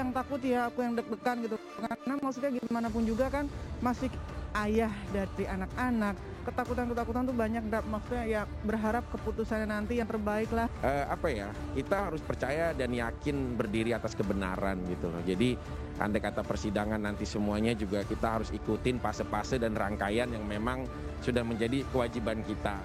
yang takut ya, aku yang deg-degan gitu. Karena maksudnya gimana pun juga kan masih ayah dari anak-anak. Ketakutan-ketakutan tuh banyak, maksudnya ya berharap keputusannya nanti yang terbaik lah. Kita harus percaya dan yakin berdiri atas kebenaran gitu loh. Jadi andai kata persidangan nanti semuanya juga kita harus ikutin fase-fase dan rangkaian yang memang sudah menjadi kewajiban kita.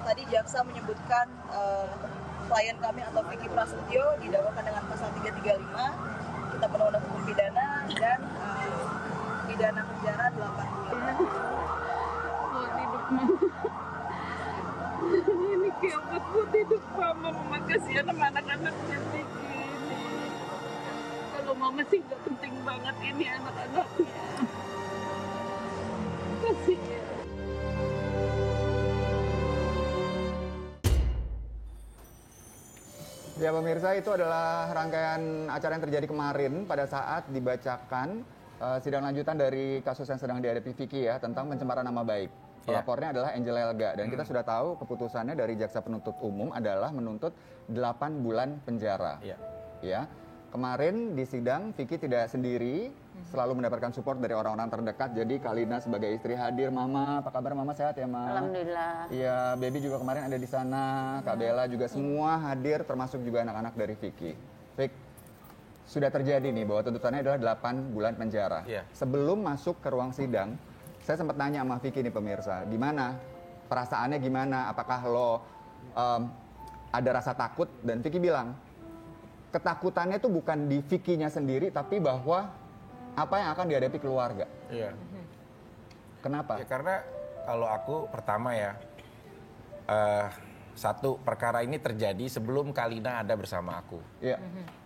Tadi jaksa menyebutkan klien kami atau Vicky Prasetyo didakwakan dengan pasal 335 Kitab Undang-Undang Hukum Pidana dan pidana penjara 8 bulan. Buat hidup mama. Ini kayak buat hidup mama kasihan sama anak-anaknya begini. Kalau mama sih nggak penting banget ini anak-anaknya. Kasihan. Ya pemirsa, itu adalah rangkaian acara yang terjadi kemarin pada saat dibacakan sidang lanjutan dari kasus yang sedang dihadapi Vicky ya, tentang pencemaran nama baik. Pelapornya adalah Angel Elga dan kita sudah tahu keputusannya dari jaksa penuntut umum adalah menuntut 8 bulan penjara. Ya. Kemarin di sidang Vicky tidak sendiri, selalu mendapatkan support dari orang-orang terdekat. Jadi Kalina sebagai istri hadir. Mama, apa kabar? Mama sehat ya, Ma? Alhamdulillah. Iya, Baby juga kemarin ada di sana. Kak Bella juga semua hadir, termasuk juga anak-anak dari Vicky. Vic, sudah terjadi nih bahwa tuntutannya adalah 8 bulan penjara. Sebelum masuk ke ruang sidang, saya sempat nanya sama Vicky nih pemirsa, gimana? Perasaannya gimana? Apakah lo ada rasa takut? Dan Vicky bilang, ketakutannya itu bukan di Vicky-nya sendiri, tapi bahwa apa yang akan dihadapi keluarga. Kenapa? Ya karena kalau aku pertama ya, satu perkara ini terjadi sebelum Kalina ada bersama aku.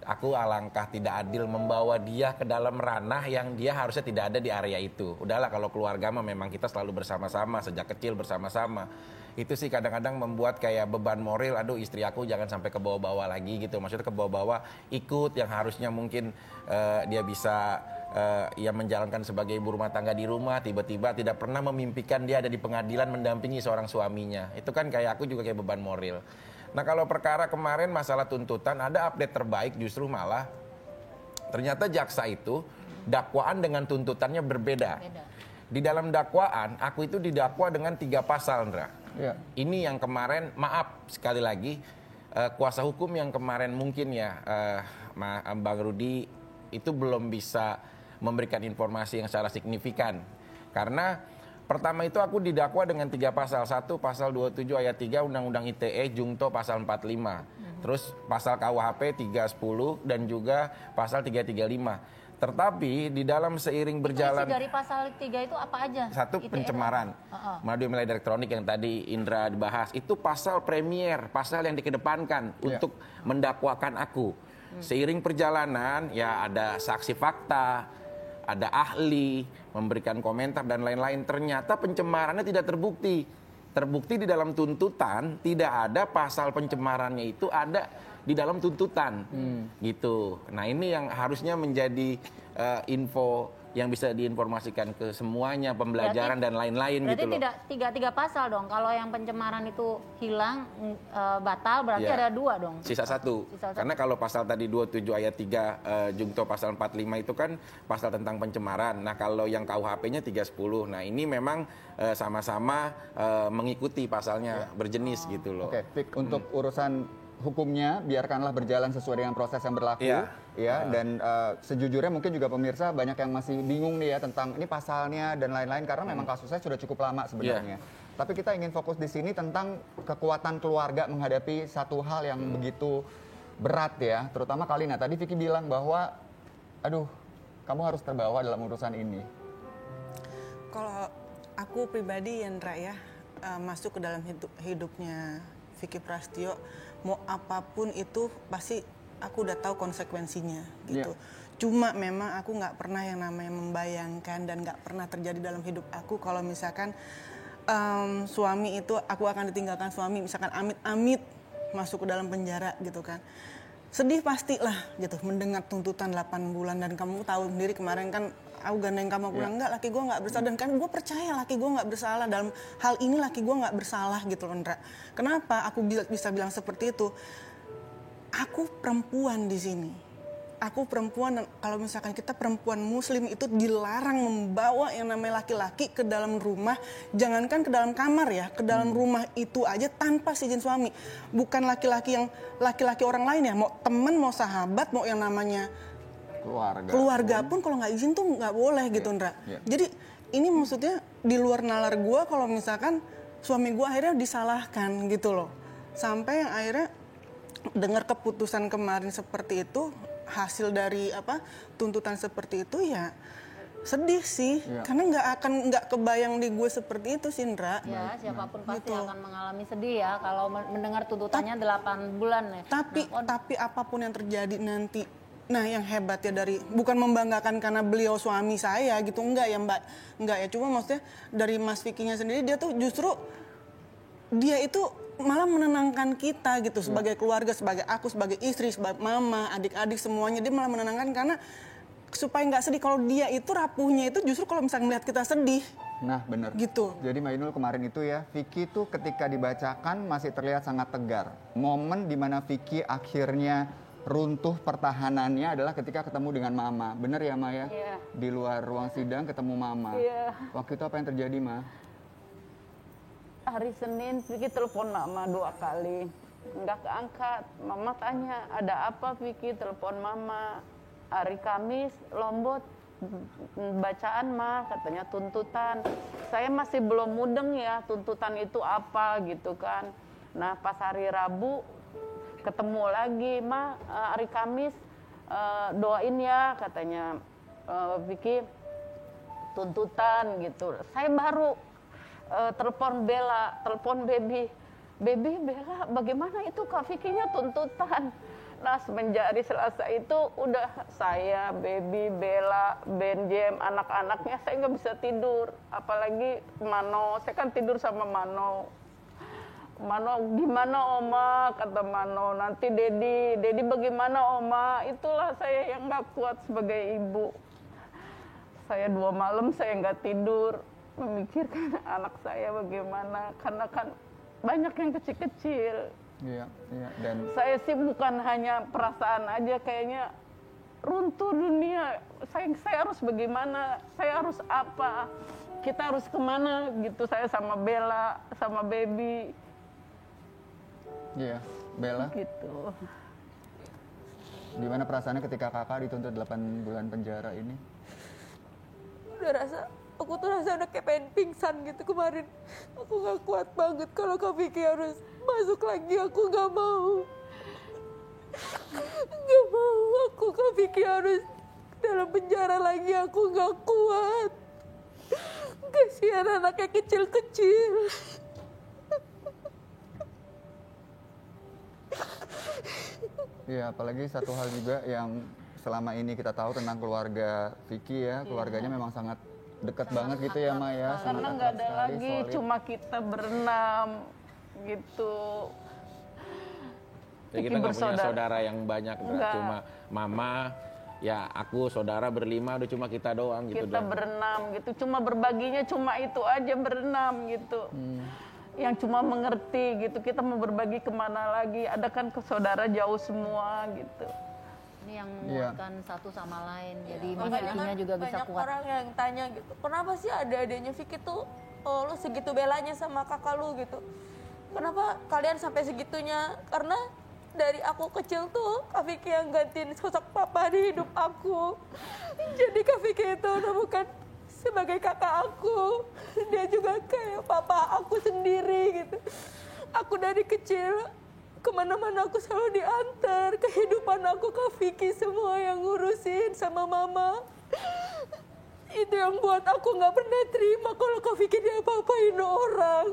Aku alangkah tidak adil membawa dia ke dalam ranah yang dia harusnya tidak ada di area itu. Udahlah kalau keluarga mah memang kita selalu bersama-sama, sejak kecil bersama-sama. Itu sih kadang-kadang membuat kayak beban moral, aduh istri aku jangan sampai ke bawah-bawah lagi gitu. Maksudnya ke bawah-bawah ikut yang harusnya mungkin dia bisa ya menjalankan sebagai ibu rumah tangga di rumah, tiba-tiba tidak pernah memimpikan dia ada di pengadilan mendampingi seorang suaminya. Itu kan kayak aku juga kayak beban moral. Nah kalau perkara kemarin masalah tuntutan, ada update terbaik justru malah ternyata jaksa itu dakwaan dengan tuntutannya berbeda. Di dalam dakwaan, aku itu didakwa dengan 3 pasal, Ndra. Ini yang kemarin, maaf sekali lagi, kuasa hukum yang kemarin mungkin ya, Bang Rudi itu belum bisa memberikan informasi yang secara signifikan. Karena pertama itu aku didakwa dengan 3 pasal. 1 pasal 27 ayat 3 Undang-Undang ITE, Jungto pasal 45. Terus pasal KUHP 310 dan juga pasal 335. Tetapi di dalam seiring berjalan... Isi dari pasal 3 itu apa aja? 1 pencemaran. Melalui media elektronik yang tadi Indra dibahas. Itu pasal premier, pasal yang dikedepankan untuk mendakwakan aku. Seiring perjalanan ya ada saksi fakta, ada ahli, memberikan komentar dan lain-lain. Ternyata pencemarannya tidak terbukti. Terbukti di dalam tuntutan tidak ada pasal pencemarannya itu ada di dalam tuntutan, gitu. Nah ini yang harusnya menjadi info yang bisa diinformasikan ke semuanya, pembelajaran dan lain-lain gitu loh. Berarti tidak 3 pasal dong. Kalau yang pencemaran itu hilang, batal, berarti ada 2 dong. Sisa 1. Karena kalau pasal tadi 27 ayat 3 Jungto pasal 45 itu kan pasal tentang pencemaran. Nah kalau yang KUHP-nya 310. Nah ini memang sama-sama mengikuti pasalnya berjenis gitu loh. Oke, Vic, untuk urusan hukumnya biarkanlah berjalan sesuai dengan proses yang berlaku dan sejujurnya mungkin juga pemirsa banyak yang masih bingung nih ya tentang ini pasalnya dan lain-lain karena memang kasusnya sudah cukup lama sebenarnya. Tapi kita ingin fokus di sini tentang kekuatan keluarga menghadapi satu hal yang begitu berat ya, terutama Kalina. Tadi Vicky bilang bahwa aduh, kamu harus terbawa dalam urusan ini. Kalau aku pribadi Yandra ya, masuk ke dalam hidupnya Vicky Prasetyo, mau apapun itu pasti aku udah tahu konsekuensinya gitu. Cuma memang aku nggak pernah yang namanya membayangkan dan nggak pernah terjadi dalam hidup aku kalau misalkan suami itu aku akan ditinggalkan suami, misalkan amit-amit masuk ke dalam penjara gitu kan. Sedih pastilah gitu mendengar tuntutan 8 bulan dan kamu tahu sendiri kemarin kan aku gandeng kamu bilang enggak, laki gue nggak bersalah, dan kan gue percaya laki gue nggak bersalah dalam hal ini, laki gue nggak bersalah gitu loh, Ndra. Kenapa aku bisa bilang seperti itu? Aku perempuan di sini. Aku perempuan, dan kalau misalkan kita perempuan muslim itu dilarang membawa yang namanya laki-laki ke dalam rumah, jangankan ke dalam kamar ya, ke dalam rumah itu aja tanpa izin suami. Bukan laki-laki yang laki-laki orang lain ya, mau teman, mau sahabat, mau yang namanya keluarga pun kalau nggak izin tuh nggak boleh gitu, Ndra. Jadi ini maksudnya di luar nalar gue kalau misalkan suami gue akhirnya disalahkan gitu loh. Sampai yang akhirnya dengar keputusan kemarin seperti itu, hasil dari tuntutan seperti itu, ya sedih sih, karena nggak kebayang di gue seperti itu sih, Ndra. Ya, siapapun pasti akan mengalami sedih ya kalau mendengar tuntutannya 8 bulan ya. Tapi apapun yang terjadi nanti, nah yang hebat ya dari, bukan membanggakan karena beliau suami saya gitu, enggak ya Mbak, enggak ya, cuma maksudnya dari Mas Vicky-nya sendiri, dia tuh justru dia itu malah menenangkan kita gitu sebagai keluarga, sebagai aku, sebagai istri, sebagai mama, adik-adik semuanya, dia malah menenangkan karena supaya nggak sedih. Kalau dia itu rapuhnya itu justru kalau misalnya melihat kita sedih. Nah benar. Gitu. Jadi Mbak Inul kemarin itu ya, Vicky tuh ketika dibacakan masih terlihat sangat tegar. Momen dimana Vicky akhirnya runtuh pertahanannya adalah ketika ketemu dengan Mama. Bener ya Ma ya? Iya. Di luar ruang sidang ketemu Mama. Iya. Waktu itu apa yang terjadi Ma? Hari Senin Vicky telepon Mama 2 kali, nggak keangkat. Mama tanya, ada apa Vicky? Telepon Mama. Hari Kamis, Lombok, bacaan Ma, katanya tuntutan. Saya masih belum mudeng ya, tuntutan itu apa gitu kan. Nah pas hari Rabu, ketemu lagi, Ma, hari Kamis, doain ya katanya Vicky, tuntutan gitu. Saya baru telepon Bella, telepon Baby, Bella, bagaimana itu Kak Vicky-nya tuntutan? Nah semenjak hari Selasa itu udah saya, Baby, Bella, Benjem, anak-anaknya saya nggak bisa tidur, apalagi Mano, saya kan tidur sama Mano. Mano, gimana Oma? Kata Mano, nanti Dedi bagaimana Oma? Itulah saya yang nggak kuat sebagai ibu. Saya 2 malam saya nggak tidur, memikirkan anak saya bagaimana, karena kan banyak yang kecil-kecil. Iya, dan saya sih bukan hanya perasaan aja, kayaknya runtuh dunia. Saya harus bagaimana? Saya harus apa? Kita harus kemana? Gitu, saya sama Bella, sama Baby. Iya, Bella. Gitu. Gimana perasaannya ketika kakak dituntut 8 bulan penjara ini? Aku tuh rasa udah kayak pengen pingsan gitu kemarin. Aku gak kuat banget kalau Kak Vicky harus masuk lagi. Aku gak mau. Gak mau aku Kak Vicky harus dalam penjara lagi. Aku gak kuat. Kasihan anaknya kecil-kecil. Iya, apalagi satu hal juga yang selama ini kita tahu tentang keluarga Vicky ya, keluarganya memang sangat dekat banget gitu ya Ma ya. Karena nggak ada lagi, solid. Cuma kita berenam gitu. Ya, kita nggak punya saudara yang banyak, cuma Mama, ya aku, saudara berlima, udah cuma kita doang gitu. Kita berenam gitu, cuma berbaginya cuma itu aja, berenam gitu. Yang cuma mengerti gitu, kita mau berbagi kemana lagi, ada kan ke saudara jauh semua gitu. Ini yang menguatkan satu sama lain, jadi Mas Vicky-nya juga bisa kuat. Banyak orang yang tanya gitu, kenapa sih adanya Vicky tuh, lu segitu belanya sama kakak lu gitu. Kenapa kalian sampai segitunya? Karena dari aku kecil tuh, Kak Vicky yang gantiin sosok papa di hidup aku. Jadi Kak Vicky itu udah bukan sebagai kakak aku, dia juga kayak papa aku sendiri gitu. Aku dari kecil kemana-mana aku selalu diantar, kehidupan aku Kak Vicky semua yang ngurusin sama mama. Itu yang buat aku nggak pernah terima kalau Kak Vicky dia apa-apain orang.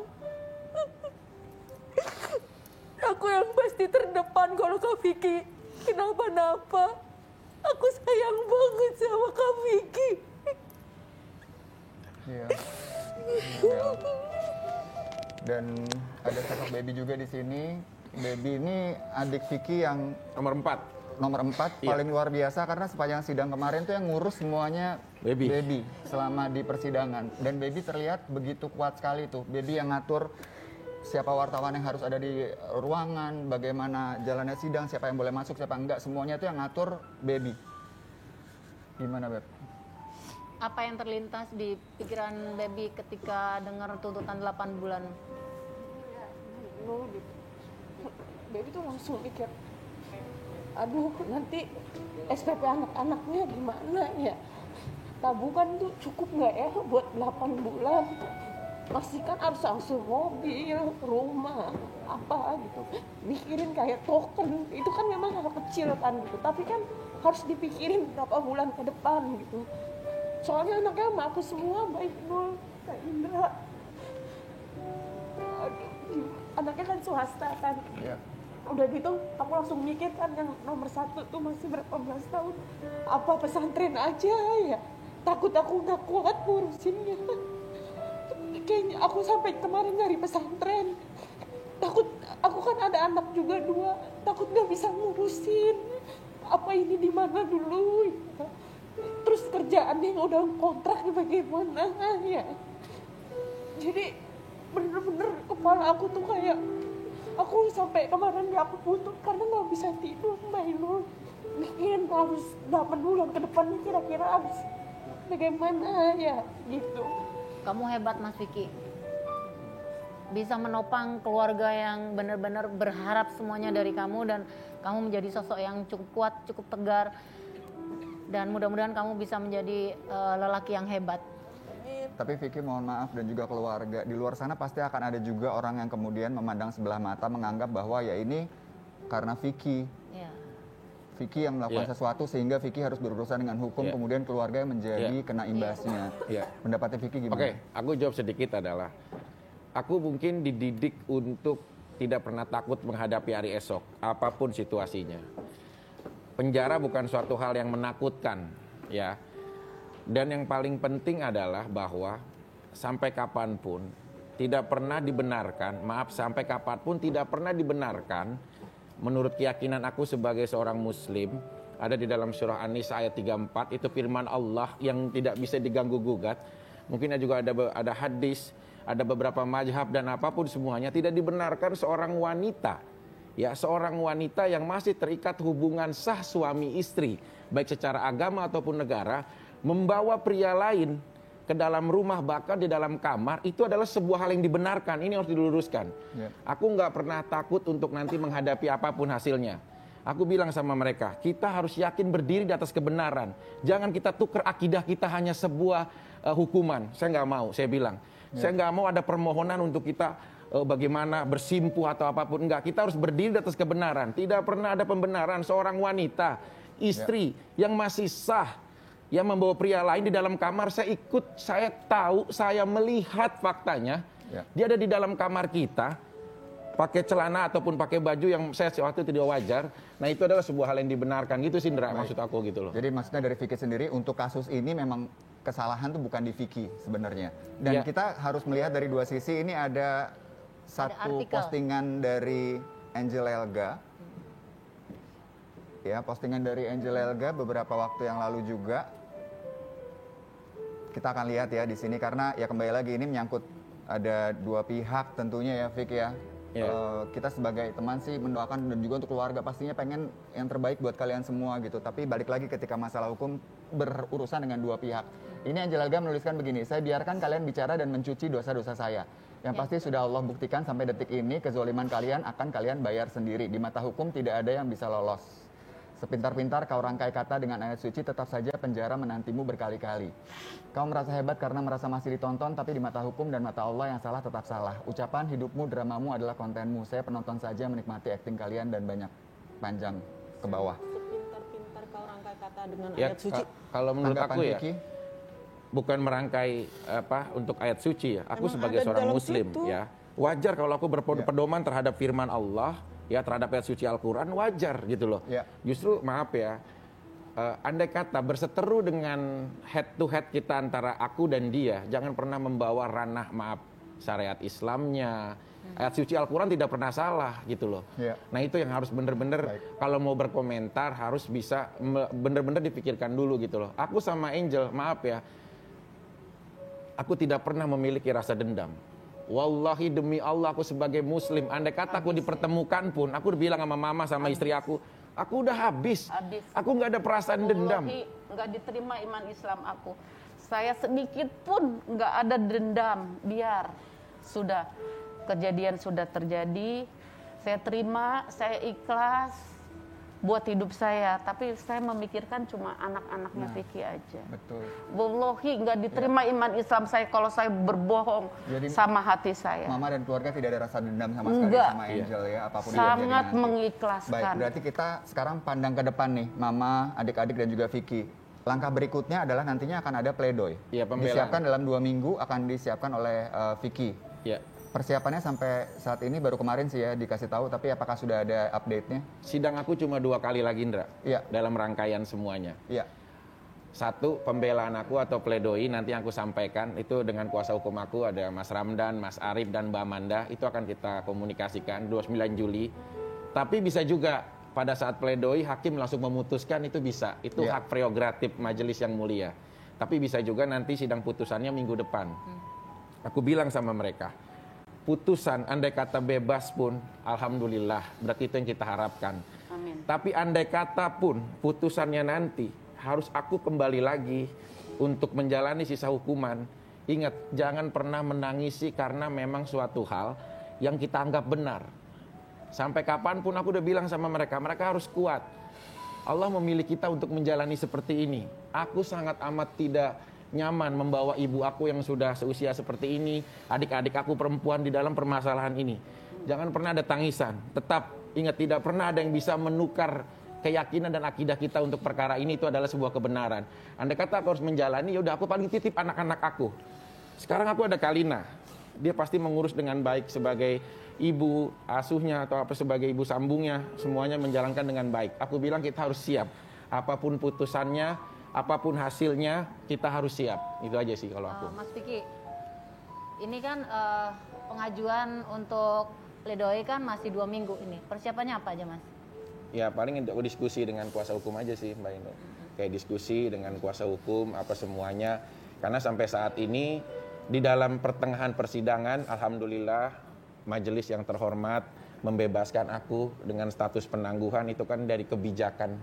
aku yang pasti terdepan kalau Kak Vicky kenapa-napa. Aku sayang banget sama Kak Vicky. Iya. Dan ada sosok Baby juga di sini. Baby ini adik Vicky yang nomor 4. Nomor 4 paling luar biasa karena sepanjang sidang kemarin tuh yang ngurus semuanya Baby selama di persidangan. Dan Baby terlihat begitu kuat sekali tuh. Baby yang ngatur siapa wartawan yang harus ada di ruangan, bagaimana jalannya sidang, siapa yang boleh masuk, siapa enggak, semuanya tuh yang ngatur Baby. Gimana, Beb? Apa yang terlintas di pikiran Baby ketika dengar tuntutan 8 bulan? Baby tuh langsung mikir, aduh nanti SPP anak-anaknya gimana ya? Tabungan tuh cukup nggak ya buat 8 bulan? Masih kan harus langsung mobil, rumah, apa gitu. Mikirin kayak token, itu kan memang hal kecil kan gitu. Tapi kan harus dipikirin berapa bulan ke depan gitu. Soalnya anaknya sama aku semua baik nul, Kak Indra. Aduh, anaknya kan swasta kan. Yeah. Udah gitu aku langsung mikir kan yang nomor 1 tuh masih berapa belas tahun. Apa pesantren aja ya? Takut aku nggak kuat ngurusinnya. Kayaknya aku sampai kemarin nyari pesantren. Takut, aku kan ada anak juga 2. Takut nggak bisa ngurusin. Apa ini di mana dulu? Ya. Terus kerjaan yang udah kontrak bagaimana ya? Jadi bener-bener kepala aku tuh kayak, aku sampai kemarin aku putus karena nggak bisa tidur, Mbak Inul. Mikirin harus 8 bulan ke depan nih kira-kira harus bagaimana ya gitu. Kamu hebat Mas Vicky. Bisa menopang keluarga yang benar-benar berharap semuanya dari kamu dan kamu menjadi sosok yang cukup kuat, cukup tegar. Dan mudah-mudahan kamu bisa menjadi lelaki yang hebat. Tapi Vicky mohon maaf dan juga keluarga, di luar sana pasti akan ada juga orang yang kemudian memandang sebelah mata, menganggap bahwa ya ini karena Vicky. Yeah. Vicky yang melakukan sesuatu sehingga Vicky harus berurusan dengan hukum, kemudian keluarga yang menjadi kena imbasnya. Pendapatnya Vicky gimana? Oke, aku jawab sedikit adalah, aku mungkin dididik untuk tidak pernah takut menghadapi hari esok, apapun situasinya. Penjara bukan suatu hal yang menakutkan, ya. Dan yang paling penting adalah bahwa sampai kapanpun tidak pernah dibenarkan, sampai kapanpun tidak pernah dibenarkan, menurut keyakinan aku sebagai seorang muslim, ada di dalam surah An-Nisa ayat 34, itu firman Allah yang tidak bisa diganggu-gugat. Mungkin juga ada hadis, ada beberapa mazhab dan apapun semuanya, tidak dibenarkan seorang wanita, ya seorang wanita yang masih terikat hubungan sah suami istri, baik secara agama ataupun negara, membawa pria lain ke dalam rumah, bahkan di dalam kamar, itu adalah sebuah hal yang dibenarkan. Ini harus diluruskan. Aku nggak pernah takut untuk nanti menghadapi apapun hasilnya. Aku bilang sama mereka, kita harus yakin berdiri di atas kebenaran. Jangan kita tukar akidah kita hanya sebuah hukuman. Saya nggak mau, saya bilang. Saya nggak mau ada permohonan untuk kita bagaimana bersimpuh atau apapun. Enggak, kita harus berdiri di atas kebenaran. Tidak pernah ada pembenaran seorang wanita, istri yang masih sah, yang membawa pria lain di dalam kamar. Saya ikut, saya tahu, saya melihat faktanya. Dia ada di dalam kamar kita, pakai celana ataupun pakai baju yang saya waktu itu tidak wajar. Nah itu adalah sebuah hal yang dibenarkan gitu sih, Indra, maksud aku gitu loh. Jadi maksudnya dari Vicky sendiri untuk kasus ini memang kesalahan tuh bukan di Vicky sebenarnya. Dan kita harus melihat dari dua sisi. Ini ada satu postingan dari Angel Elga. Ya, postingan dari Angel Elga beberapa waktu yang lalu juga. Kita akan lihat ya di sini karena ya kembali lagi ini menyangkut ada dua pihak tentunya ya, Vick ya. Kita sebagai teman sih mendoakan dan juga untuk keluarga pastinya pengen yang terbaik buat kalian semua gitu. Tapi balik lagi ketika masalah hukum berurusan dengan dua pihak. Ini Angel Elga menuliskan begini, saya biarkan kalian bicara dan mencuci dosa-dosa saya. Yang pasti sudah Allah buktikan sampai detik ini kezoliman kalian akan kalian bayar sendiri. Di mata hukum tidak ada yang bisa lolos. Sepintar-pintar kau rangkai kata dengan ayat suci, tetap saja penjara menantimu berkali-kali. Kau merasa hebat karena merasa masih ditonton, tapi di mata hukum dan mata Allah yang salah tetap salah. Ucapan hidupmu, dramamu adalah kontenmu. Saya penonton saja menikmati akting kalian dan banyak panjang ke bawah. Sepintar-pintar kau rangkai kata dengan ayat suci. Kalau menurut aku ya, Vicky? Bukan merangkai untuk ayat suci ya. Aku sebagai seorang muslim ya, wajar kalau aku berpedoman terhadap firman Allah ya terhadap ayat suci Al-Quran wajar gitu loh. Justru maaf ya, andai kata berseteru dengan head to head kita antara aku dan dia, jangan pernah membawa ranah maaf syariat Islamnya. Ayat suci Al-Quran tidak pernah salah gitu loh. Nah itu yang harus bener-bener kalau mau berkomentar harus bisa bener-bener dipikirkan dulu gitu loh. Aku sama Angel, maaf ya, aku tidak pernah memiliki rasa dendam. Wallahi demi Allah aku sebagai muslim, andai kata aku dipertemukan pun, aku udah bilang sama mama sama istri aku udah habis. Aku nggak ada perasaan dendam. Nggak diterima iman Islam aku. Saya sedikit pun nggak ada dendam. Biar sudah kejadian sudah terjadi, saya terima, saya ikhlas buat hidup saya. Tapi saya memikirkan cuma anak-anaknya Vicky aja. Betul. Wallahi nggak diterima iman Islam saya kalau saya berbohong sama hati saya. Mama dan keluarga tidak ada rasa dendam sama sekali sama Angel ya, apapun yang terjadi sangat nanti. Mengikhlaskan. Baik, berarti kita sekarang pandang ke depan nih, Mama, adik-adik dan juga Vicky. Langkah berikutnya adalah nantinya akan ada pledoi. Disiapkan dalam 2 minggu, akan disiapkan oleh Vicky. Persiapannya sampai saat ini baru kemarin sih ya dikasih tahu, tapi apakah sudah ada update-nya? Sidang aku cuma 2 kali lagi, Indra. Dalam rangkaian semuanya. Satu, pembelaan aku atau pledoi nanti aku sampaikan itu dengan kuasa hukum aku, ada Mas Ramdan, Mas Arif dan Mbak Amanda, itu akan kita komunikasikan 29 Juli. Tapi bisa juga pada saat pledoi hakim langsung memutuskan, itu bisa. Itu hak prerogatif majelis yang mulia. Tapi bisa juga nanti sidang putusannya minggu depan. Aku bilang sama mereka, putusan andai kata bebas pun alhamdulillah, berarti itu yang kita harapkan. Amin. Tapi andai kata pun putusannya nanti harus aku kembali lagi untuk menjalani sisa hukuman. Ingat, jangan pernah menangisi karena memang suatu hal yang kita anggap benar. Sampai kapanpun aku udah bilang sama mereka, mereka harus kuat. Allah memilih kita untuk menjalani seperti ini. Aku sangat amat tidak nyaman membawa ibu aku yang sudah seusia seperti ini, adik-adik aku perempuan di dalam permasalahan ini. Jangan pernah ada tangisan. Tetap ingat, tidak pernah ada yang bisa menukar keyakinan dan akidah kita untuk perkara ini. Itu adalah sebuah kebenaran. Andai kata aku harus menjalani, ya udah aku paling titip anak-anak aku. Sekarang aku ada Kalina. Dia pasti mengurus dengan baik sebagai ibu asuhnya atau apa sebagai ibu sambungnya, semuanya menjalankan dengan baik. Aku bilang kita harus siap. Apapun putusannya, apapun hasilnya, kita harus siap. Itu aja sih kalau aku. Mas Vicky, ini kan pengajuan untuk pledoi kan masih 2 minggu ini. Persiapannya apa aja, Mas? Ya paling aku diskusi dengan kuasa hukum aja sih, Mbak Indo. Kayak diskusi dengan kuasa hukum, apa semuanya. Karena sampai saat ini, di dalam pertengahan persidangan, alhamdulillah, majelis yang terhormat membebaskan aku dengan status penangguhan. Itu kan dari kebijakan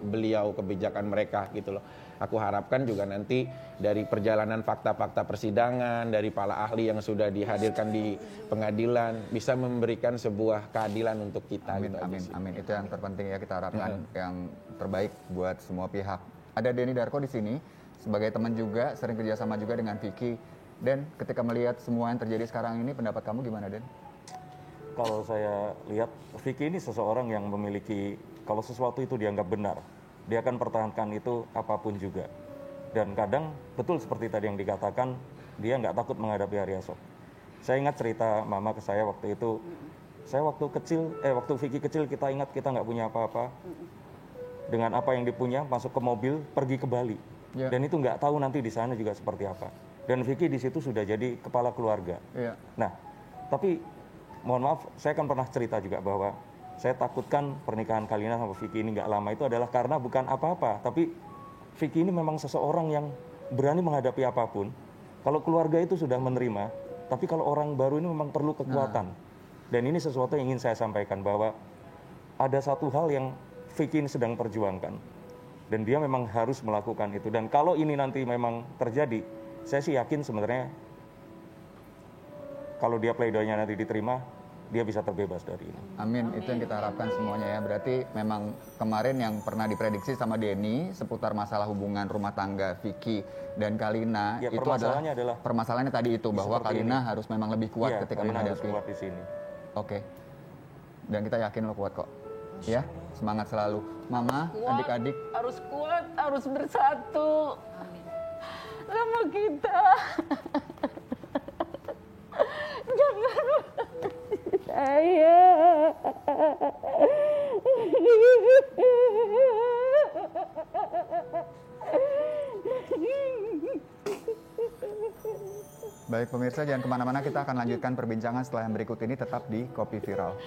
beliau, kebijakan mereka gitu loh. Aku harapkan juga nanti dari perjalanan fakta-fakta persidangan, dari para ahli yang sudah dihadirkan di pengadilan, bisa memberikan sebuah keadilan untuk kita. Amin, gitu amin, aja amin. Itu yang terpenting ya, kita harapkan yang terbaik buat semua pihak. Ada Denny Darko di sini, sebagai teman juga, sering kerjasama juga dengan Vicky. Dan ketika melihat semua yang terjadi sekarang ini, pendapat kamu gimana, Den? Kalau saya lihat, Vicky ini seseorang yang memiliki, kalau sesuatu itu dianggap benar, dia akan pertahankan itu apapun juga. Dan kadang, betul seperti tadi yang dikatakan, dia nggak takut menghadapi hari esok. Saya ingat cerita mama ke saya waktu itu, saya waktu Vicky kecil, kita ingat kita nggak punya apa-apa. Dengan apa yang dipunya, masuk ke mobil, pergi ke Bali. Dan itu nggak tahu nanti di sana juga seperti apa. Dan Vicky di situ sudah jadi kepala keluarga. Nah, tapi mohon maaf, saya kan pernah cerita juga bahwa saya takutkan pernikahan Kalina sama Vicky ini nggak lama itu adalah karena bukan apa-apa, tapi Vicky ini memang seseorang yang berani menghadapi apapun. Kalau keluarga itu sudah menerima, tapi kalau orang baru ini memang perlu kekuatan. Dan ini sesuatu yang ingin saya sampaikan bahwa ada satu hal yang Vicky ini sedang perjuangkan. Dan dia memang harus melakukan itu. Dan kalau ini nanti memang terjadi, saya sih yakin sebenarnya kalau dia pleidoinya nanti diterima, dia bisa terbebas dari ini. Amin, itu yang kita harapkan semuanya ya. Berarti memang kemarin yang pernah diprediksi sama Denny seputar masalah hubungan rumah tangga Vicky dan Kalina, ya, itu adalah permasalahannya tadi itu, bahwa Kalina ini harus memang lebih kuat ketika Kalina menghadapi. Harus kuat di sini. Oke. Dan kita yakin lo kuat kok. Ya, semangat selalu. Mama, adik-adik harus kuat, harus bersatu. Sama kita. Jangan saya. Baik pemirsa, jangan kemana-mana, kita akan lanjutkan perbincangan setelah yang berikut ini, tetap di Kopi Viral.